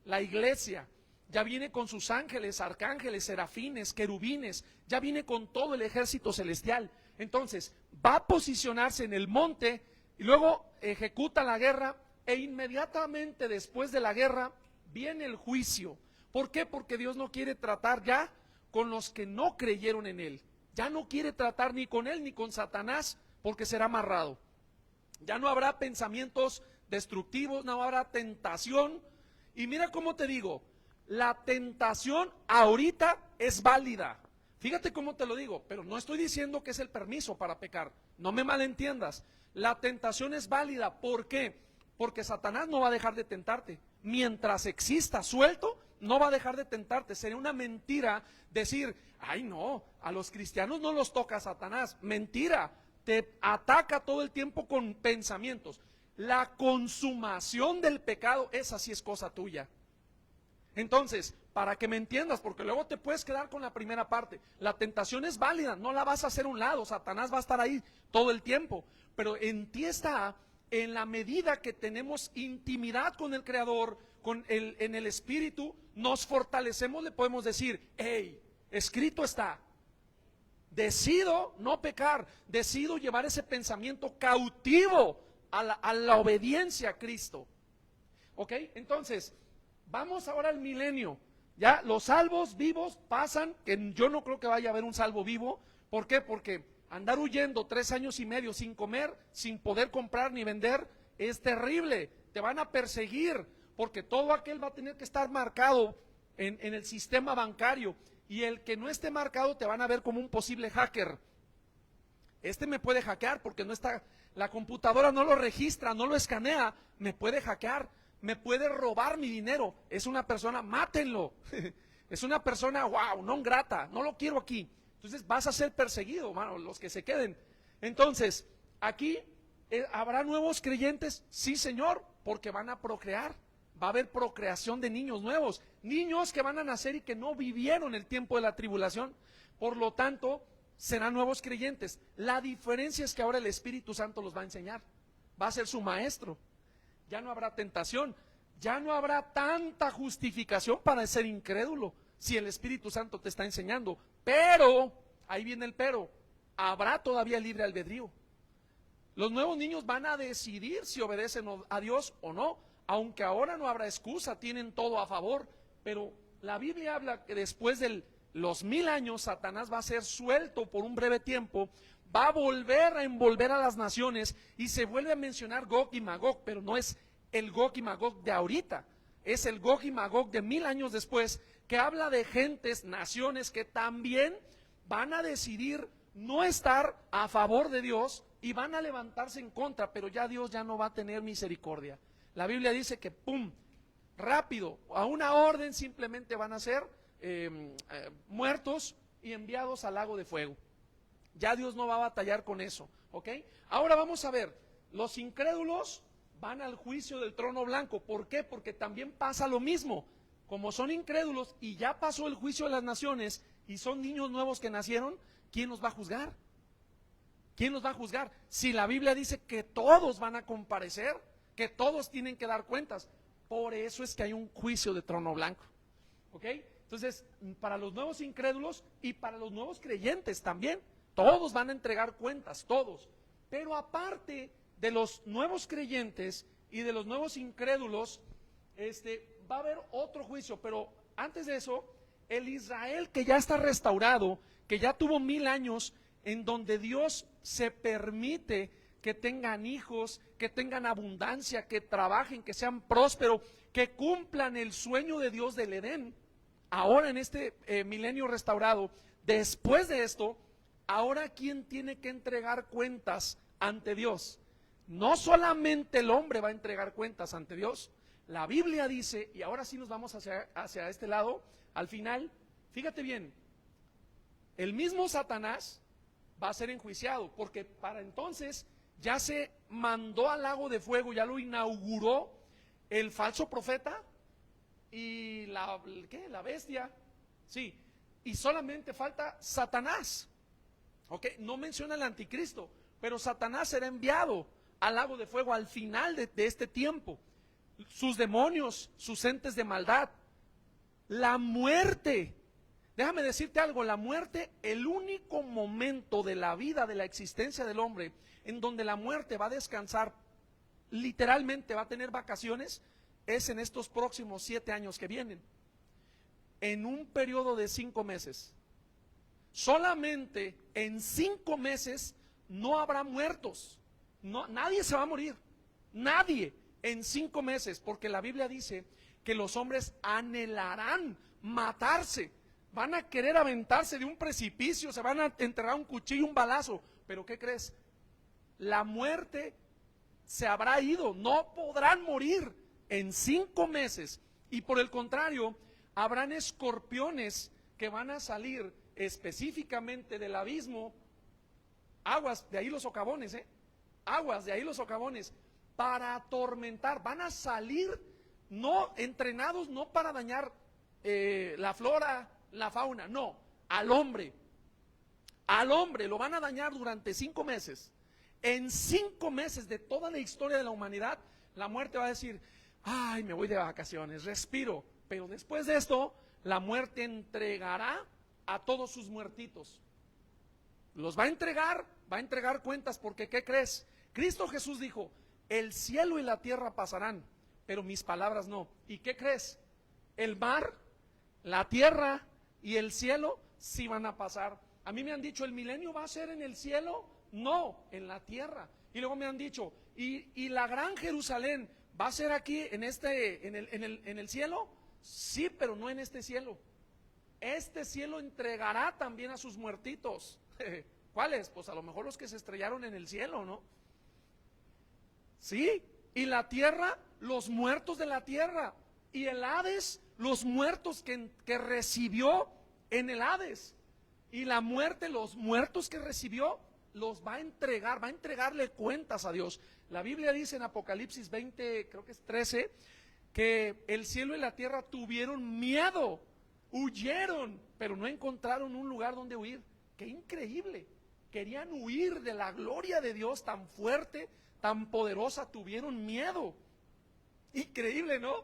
la iglesia. Ya viene con sus ángeles, arcángeles, serafines, querubines, ya viene con todo el ejército celestial. Entonces va a posicionarse en el monte y luego ejecuta la guerra, e inmediatamente después de la guerra viene el juicio. ¿Por qué? Porque Dios no quiere tratar ya con los que no creyeron en Él. Ya no quiere tratar ni con Él ni con Satanás, porque será amarrado. Ya no habrá pensamientos destructivos, no habrá tentación. Y mira cómo te digo, la tentación ahorita es válida. Fíjate cómo te lo digo, pero no estoy diciendo que es el permiso para pecar. No me malentiendas. La tentación es válida. ¿Por qué? Porque Satanás no va a dejar de tentarte. Mientras exista suelto, no va a dejar de tentarte. Sería una mentira decir, ay no, a los cristianos no los toca Satanás. Mentira, te ataca todo el tiempo con pensamientos. La consumación del pecado, esa sí es cosa tuya. Entonces, para que me entiendas, porque luego te puedes quedar con la primera parte, la tentación es válida, no la vas a hacer a un lado, Satanás va a estar ahí todo el tiempo, pero en ti está, en la medida que tenemos intimidad con el Creador, en el Espíritu, nos fortalecemos, le podemos decir, hey, escrito está, decido no pecar, decido llevar ese pensamiento cautivo a la obediencia a Cristo. ¿Ok? Entonces, Vamos ahora al milenio. Ya los salvos vivos pasan, que yo no creo que vaya a haber un salvo vivo. ¿Por qué? Porque andar huyendo 3 años y medio sin comer, sin poder comprar ni vender, es terrible. Te van a perseguir, porque todo aquel va a tener que estar marcado en el sistema bancario. Y el que no esté marcado te van a ver como un posible hacker. Este me puede hackear porque no está, la computadora no lo registra, no lo escanea, me puede hackear, me puede robar mi dinero. Es una persona, mátenlo. Es una persona, wow, non grata, no lo quiero aquí. Entonces vas a ser perseguido, mano, los que se queden. Entonces, aquí ¿habrá nuevos creyentes? Sí, Señor, porque van a procrear. Va a haber procreación de niños nuevos, niños que van a nacer y que no vivieron el tiempo de la tribulación. Por lo tanto, serán nuevos creyentes. La diferencia es que ahora el Espíritu Santo los va a enseñar, va a ser su maestro. Ya no habrá tentación, ya no habrá tanta justificación para ser incrédulo si el Espíritu Santo te está enseñando. Pero, ahí viene el pero, habrá todavía libre albedrío. Los nuevos niños van a decidir si obedecen a Dios o no, aunque ahora no habrá excusa, tienen todo a favor. Pero la Biblia habla que después de los 1000 años, Satanás va a ser suelto por un breve tiempo, va a volver a envolver a las naciones y se vuelve a mencionar Gog y Magog, pero no es el Gog y Magog de ahorita, es el Gog y Magog de 1000 años después, que habla de gentes, naciones que también van a decidir no estar a favor de Dios y van a levantarse en contra, pero ya Dios ya no va a tener misericordia. La Biblia dice que pum, rápido, a una orden simplemente van a ser muertos y enviados al lago de fuego. Ya Dios no va a batallar con eso, ¿ok? Ahora vamos a ver, los incrédulos van al juicio del trono blanco. ¿Por qué? Porque también pasa lo mismo. Como son incrédulos y ya pasó el juicio de las naciones y son niños nuevos que nacieron, ¿quién los va a juzgar? ¿Quién los va a juzgar? Si la Biblia dice que todos van a comparecer, que todos tienen que dar cuentas. Por eso es que hay un juicio de trono blanco, ¿ok? Entonces, para los nuevos incrédulos y para los nuevos creyentes también, todos van a entregar cuentas, todos. Pero aparte de los nuevos creyentes y de los nuevos incrédulos, va a haber otro juicio. Pero antes de eso, el Israel que ya está restaurado, que ya tuvo 1000 años, en donde Dios se permite que tengan hijos, que tengan abundancia, que trabajen, que sean prósperos, que cumplan el sueño de Dios del Edén. Ahora en este milenio restaurado, después de esto, ahora ¿quién tiene que entregar cuentas ante Dios? No solamente el hombre va a entregar cuentas ante Dios. La Biblia dice, y ahora sí nos vamos hacia este lado, al final, fíjate bien, el mismo Satanás va a ser enjuiciado, porque para entonces ya se mandó al lago de fuego, ya lo inauguró el falso profeta y la bestia, sí, y solamente falta Satanás, ¿ok? No menciona el anticristo, pero Satanás será enviado al lago de fuego al final de este tiempo. Sus demonios, sus entes de maldad, la muerte. Déjame decirte algo, la muerte, el único momento de la vida, de la existencia del hombre, en donde la muerte va a descansar, literalmente va a tener vacaciones, es en estos próximos 7 años que vienen, en un periodo de 5 meses. Solamente en 5 meses no habrá muertos, nadie se va a morir, nadie en 5 meses, porque la Biblia dice que los hombres anhelarán matarse. Van a querer aventarse de un precipicio, se van a enterrar un cuchillo, un balazo. Pero ¿qué crees? La muerte se habrá ido, no podrán morir en 5 meses. Y por el contrario, habrán escorpiones que van a salir específicamente del abismo, aguas, de ahí los socavones, aguas, de ahí los socavones, para atormentar. Van a salir no entrenados, no para dañar la flora, la fauna, no, al hombre lo van a dañar durante 5 meses. En 5 meses de toda la historia de la humanidad, la muerte va a decir, ay, me voy de vacaciones, respiro. Pero después de esto, la muerte entregará a todos sus muertitos. Los va a entregar cuentas, porque ¿qué crees? Cristo Jesús dijo, el cielo y la tierra pasarán, pero mis palabras no. ¿Y qué crees? el mar, la tierra y el cielo sí van a pasar. A mí me han dicho, ¿el milenio va a ser en el cielo? No, en la tierra. Y luego me han dicho, ¿y la gran Jerusalén va a ser aquí en el cielo? Sí, pero no en este cielo. Este cielo entregará también a sus muertitos. ¿Cuáles? Pues a lo mejor los que se estrellaron en el cielo, ¿no? Sí, y la tierra, los muertos de la tierra. Y el Hades, los muertos que recibió en el Hades. Y la muerte, los muertos que recibió, los va a entregarle cuentas a Dios. La Biblia dice en Apocalipsis 20, creo que es 13, que el cielo y la tierra tuvieron miedo, huyeron, pero no encontraron un lugar donde huir. ¡Qué increíble! Querían huir de la gloria de Dios tan fuerte, tan poderosa, tuvieron miedo. Increíble, ¿no?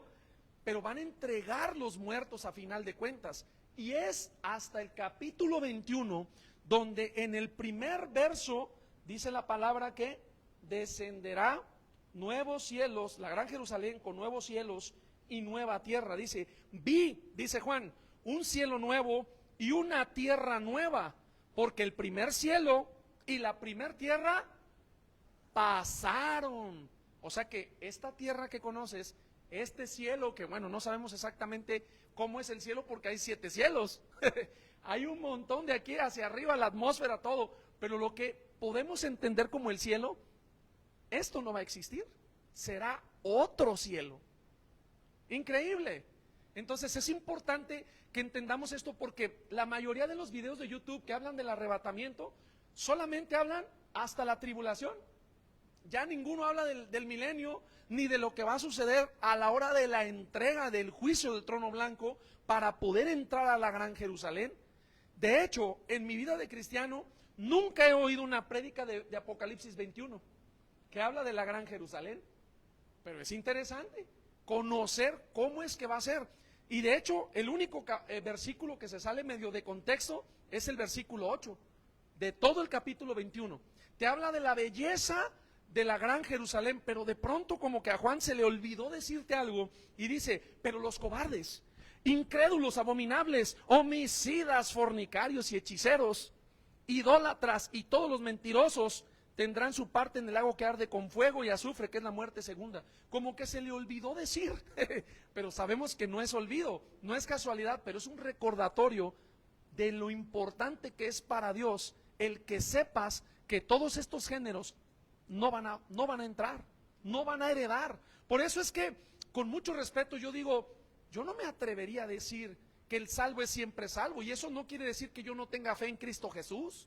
Pero van a entregar los muertos a final de cuentas. Y es hasta el capítulo 21 donde en el primer verso dice la palabra que descenderá nuevos cielos, la gran Jerusalén con nuevos cielos y nueva tierra. Dice, vi, dice Juan, un cielo nuevo y una tierra nueva, porque el primer cielo y la primer tierra pasaron. O sea que esta tierra que conoces, este cielo, que bueno, no sabemos exactamente cómo es el cielo porque hay 7 cielos. Hay un montón de aquí hacia arriba, la atmósfera, todo. Pero lo que podemos entender como el cielo, esto no va a existir. Será otro cielo. Increíble. Entonces es importante que entendamos esto porque la mayoría de los videos de YouTube que hablan del arrebatamiento solamente hablan hasta la tribulación. Ya ninguno habla del milenio ni de lo que va a suceder a la hora de la entrega del juicio del trono blanco para poder entrar a la gran Jerusalén. De hecho, en mi vida de cristiano nunca he oído una prédica de Apocalipsis 21 que habla de la gran Jerusalén. Pero es interesante conocer cómo es que va a ser. Y de hecho, el único versículo que se sale medio de contexto es el versículo 8 de todo el capítulo 21. Te habla de la belleza de la gran Jerusalén, pero de pronto como que a Juan se le olvidó decirte algo y dice, pero los cobardes, incrédulos, abominables, homicidas, fornicarios y hechiceros, idólatras y todos los mentirosos tendrán su parte en el lago que arde con fuego y azufre, que es la muerte segunda. Como que se le olvidó decir, pero sabemos que no es olvido, no es casualidad, pero es un recordatorio de lo importante que es para Dios el que sepas que todos estos géneros no van a entrar, no van a heredar. Por eso es que, con mucho respeto, yo digo, yo no me atrevería a decir que el salvo es siempre salvo, y eso no quiere decir que yo no tenga fe en Cristo Jesús.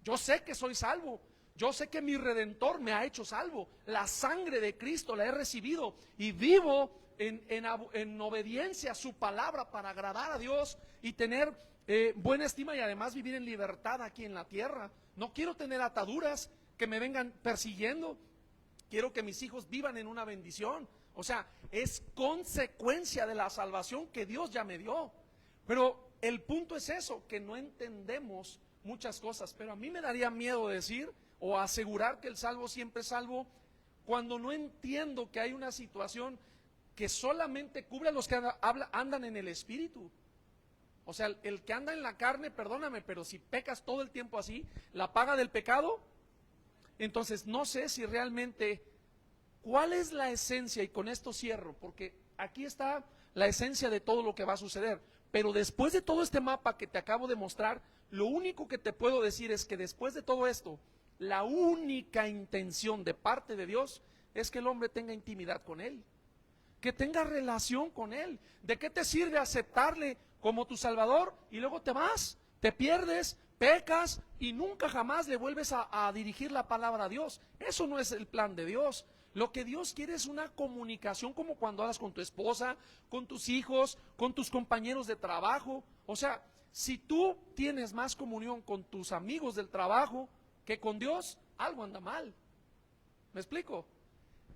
Yo sé que soy salvo, yo sé que mi Redentor me ha hecho salvo, la sangre de Cristo la he recibido y vivo en obediencia a su palabra para agradar a Dios y tener buena estima y además vivir en libertad aquí en la tierra. No quiero tener ataduras que me vengan persiguiendo, quiero que mis hijos vivan en una bendición. O sea, es consecuencia de la salvación que Dios ya me dio. Pero el punto es eso, que no entendemos muchas cosas. Pero a mí me daría miedo decir o asegurar que el salvo siempre es salvo cuando no entiendo que hay una situación que solamente cubre a los que andan en el espíritu. O sea, el que anda en la carne, perdóname, pero si pecas todo el tiempo así, la paga del pecado. Entonces no sé si realmente, ¿cuál es la esencia? Y con esto cierro, porque aquí está la esencia de todo lo que va a suceder. Pero después de todo este mapa que te acabo de mostrar, lo único que te puedo decir es que después de todo esto, la única intención de parte de Dios es que el hombre tenga intimidad con Él, que tenga relación con Él. ¿De qué te sirve aceptarle como tu Salvador y luego te vas, te pierdes, pecas y nunca jamás le vuelves a dirigir la palabra a Dios? Eso no es el plan de Dios. Lo que Dios quiere es una comunicación como cuando hablas con tu esposa, con tus hijos, con tus compañeros de trabajo. O sea, si tú tienes más comunión con tus amigos del trabajo que con Dios, algo anda mal. ¿Me explico?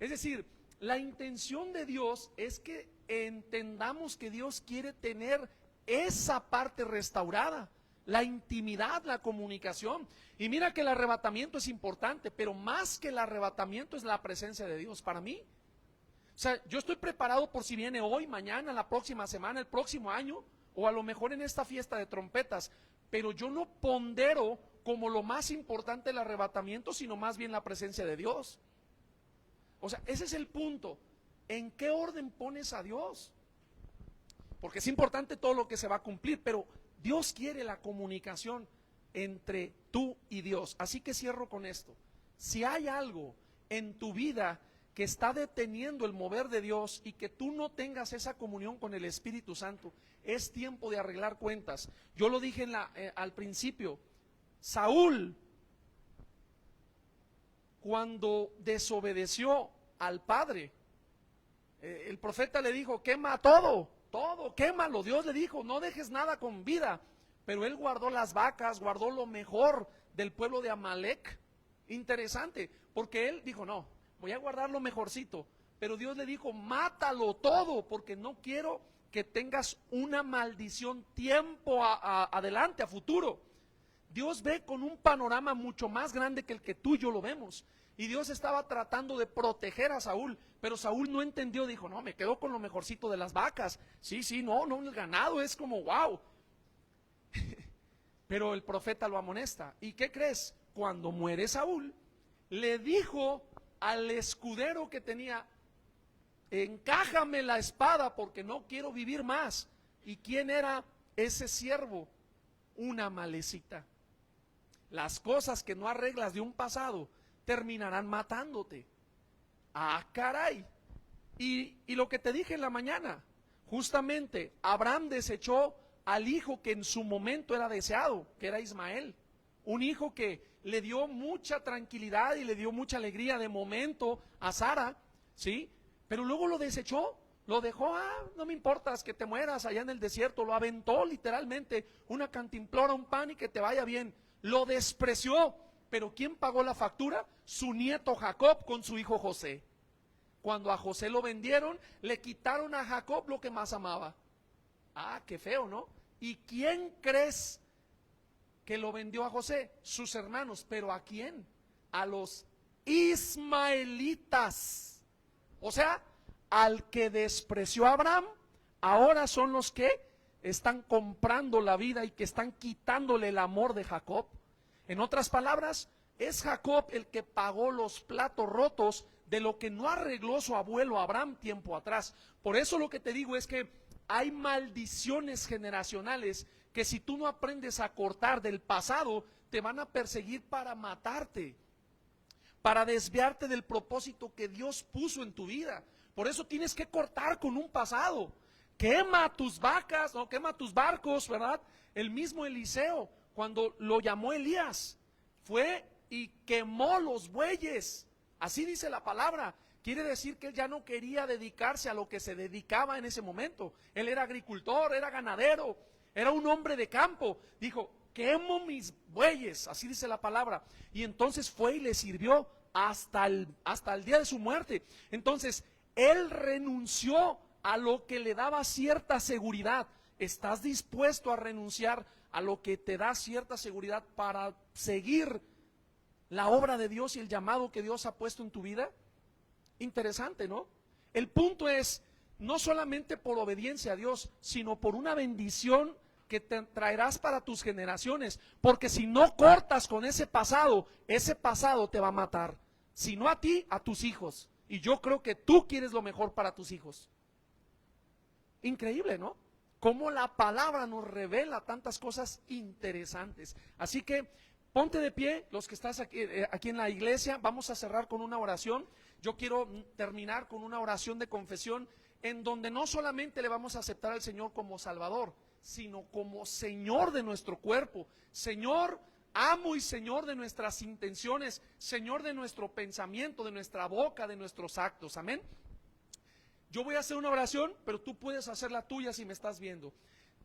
Es decir, la intención de Dios es que entendamos que Dios quiere tener esa parte restaurada, la intimidad, la comunicación. Y mira que el arrebatamiento es importante, pero más que el arrebatamiento es la presencia de Dios para mí. O sea, yo estoy preparado por si viene hoy, mañana, la próxima semana, el próximo año, o a lo mejor en esta fiesta de trompetas, pero yo no pondero como lo más importante el arrebatamiento, sino más bien la presencia de Dios. O sea, ese es el punto. ¿En qué orden pones a Dios? Porque es importante todo lo que se va a cumplir, pero Dios quiere la comunicación entre tú y Dios. Así que cierro con esto. Si hay algo en tu vida que está deteniendo el mover de Dios y que tú no tengas esa comunión con el Espíritu Santo, es tiempo de arreglar cuentas. Yo lo dije al principio, Saúl, cuando desobedeció al padre, el profeta le dijo, quema todo, quémalo. Dios le dijo, no dejes nada con vida, pero él guardó las vacas, guardó lo mejor del pueblo de Amalek. Interesante, porque él dijo, no, voy a guardar lo mejorcito, pero Dios le dijo, mátalo todo, porque no quiero que tengas una maldición tiempo adelante, a futuro. Dios ve con un panorama mucho más grande que el que tú y yo lo vemos, y Dios estaba tratando de proteger a Saúl, pero Saúl no entendió, dijo, no, me quedo con lo mejorcito de las vacas, sí, no, el ganado es como wow. Pero el profeta lo amonesta, ¿y qué crees? Cuando muere Saúl, le dijo al escudero que tenía, encájame la espada porque no quiero vivir más. ¿Y quién era ese siervo? Una malecita. Las cosas que no arreglas de un pasado terminarán matándote. Ah, caray. Y lo que te dije en la mañana, justamente Abraham desechó al hijo que en su momento era deseado, que era Ismael. Un hijo que le dio mucha tranquilidad y le dio mucha alegría de momento a Sara, ¿sí? Pero luego lo desechó, lo dejó, no me importa que te mueras allá en el desierto, lo aventó literalmente, una cantimplora, un pan y que te vaya bien. Lo despreció, pero ¿quién pagó la factura? Su nieto Jacob con su hijo José. Cuando a José lo vendieron, le quitaron a Jacob lo que más amaba. Ah, qué feo, ¿no? ¿Y quién crees que lo vendió a José? Sus hermanos. ¿Pero a quién? A los ismaelitas. O sea, al que despreció a Abraham, ahora son los que están comprando la vida y que están quitándole el amor de Jacob. En otras palabras, es Jacob el que pagó los platos rotos de lo que no arregló su abuelo Abraham tiempo atrás. Por eso lo que te digo es que hay maldiciones generacionales que si tú no aprendes a cortar del pasado, te van a perseguir para matarte, para desviarte del propósito que Dios puso en tu vida. Por eso tienes que cortar con un pasado. Quema tus vacas, no quema tus barcos, ¿verdad? El mismo Eliseo, cuando lo llamó Elías, fue y quemó los bueyes. Así dice la palabra. Quiere decir que él ya no quería dedicarse a lo que se dedicaba en ese momento. Él era agricultor, era ganadero, era un hombre de campo. Dijo, quemo mis bueyes, así dice la palabra. Y entonces fue y le sirvió hasta el día de su muerte. Entonces, él renunció a lo que le daba cierta seguridad. ¿Estás dispuesto a renunciar a lo que te da cierta seguridad para seguir la obra de Dios y el llamado que Dios ha puesto en tu vida? Interesante, ¿no? El punto es, no solamente por obediencia a Dios, sino por una bendición que te traerás para tus generaciones, porque si no cortas con ese pasado te va a matar, si no a ti, a tus hijos, y yo creo que tú quieres lo mejor para tus hijos. Increíble, ¿no? Cómo la palabra nos revela tantas cosas interesantes. Así que ponte de pie, los que estás aquí en la iglesia, vamos a cerrar con una oración. Yo quiero terminar con una oración de confesión en donde no solamente le vamos a aceptar al Señor como Salvador, sino como Señor de nuestro cuerpo, Señor, amo y Señor de nuestras intenciones, Señor de nuestro pensamiento, de nuestra boca, de nuestros actos. Amén. Yo voy a hacer una oración, pero tú puedes hacer la tuya si me estás viendo.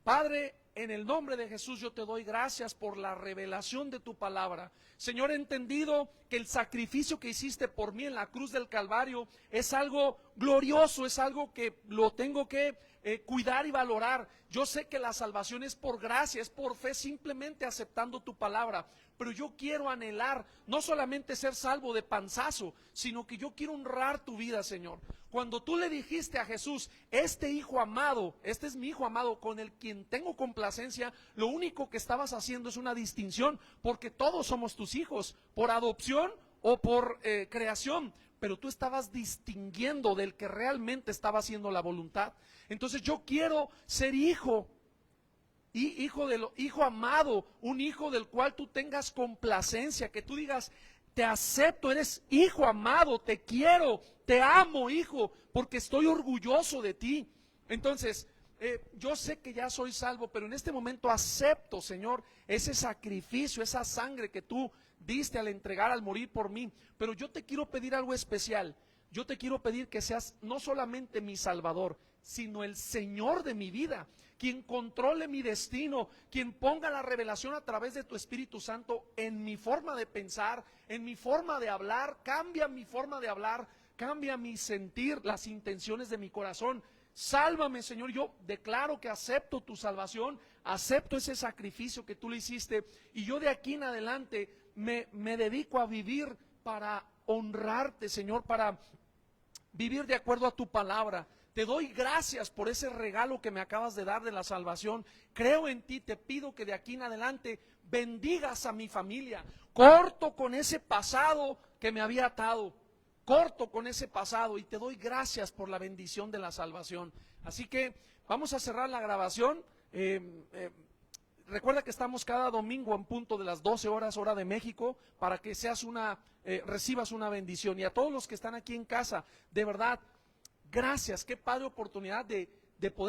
Padre, en el nombre de Jesús yo te doy gracias por la revelación de tu palabra. Señor, he entendido que el sacrificio que hiciste por mí en la cruz del Calvario es algo glorioso, es algo que lo tengo que cuidar y valorar. Yo sé que la salvación es por gracia, es por fe, simplemente aceptando tu palabra. pero yo quiero anhelar no solamente ser salvo de panzazo, sino que yo quiero honrar tu vida, Señor. Cuando tú le dijiste a Jesús, este hijo amado, este es mi hijo amado con el quien tengo complacencia, lo único que estabas haciendo es una distinción, porque todos somos tus hijos, por adopción o por creación, pero tú estabas distinguiendo del que realmente estaba haciendo la voluntad. Entonces yo quiero ser hijo, y hijo amado, un hijo del cual tú tengas complacencia, que tú digas, te acepto, eres hijo amado, te quiero, te amo, hijo, porque estoy orgulloso de ti. Entonces, yo sé que ya soy salvo, pero en este momento acepto, Señor, ese sacrificio, esa sangre que tú diste al entregar, al morir por mí. Pero yo te quiero pedir algo especial. Yo te quiero pedir que seas no solamente mi Salvador, sino el Señor de mi vida, quien controle mi destino, quien ponga la revelación a través de tu Espíritu Santo en mi forma de pensar, en mi forma de hablar. Cambia mi forma de hablar, cambia mi sentir, las intenciones de mi corazón. Sálvame, Señor. Yo declaro que acepto tu salvación, acepto ese sacrificio que tú le hiciste, y yo de aquí en adelante me dedico a vivir para honrarte, Señor, para vivir de acuerdo a tu palabra. Te doy gracias por ese regalo que me acabas de dar de la salvación. Creo en ti, te pido que de aquí en adelante bendigas a mi familia. Corto con ese pasado que me había atado, corto con ese pasado, y te doy gracias por la bendición de la salvación. Así que vamos a cerrar la grabación. Recuerda que estamos cada domingo en punto de las 12 horas, hora de México, para que recibas una bendición. Y a todos los que están aquí en casa, de verdad, gracias, qué padre oportunidad de poder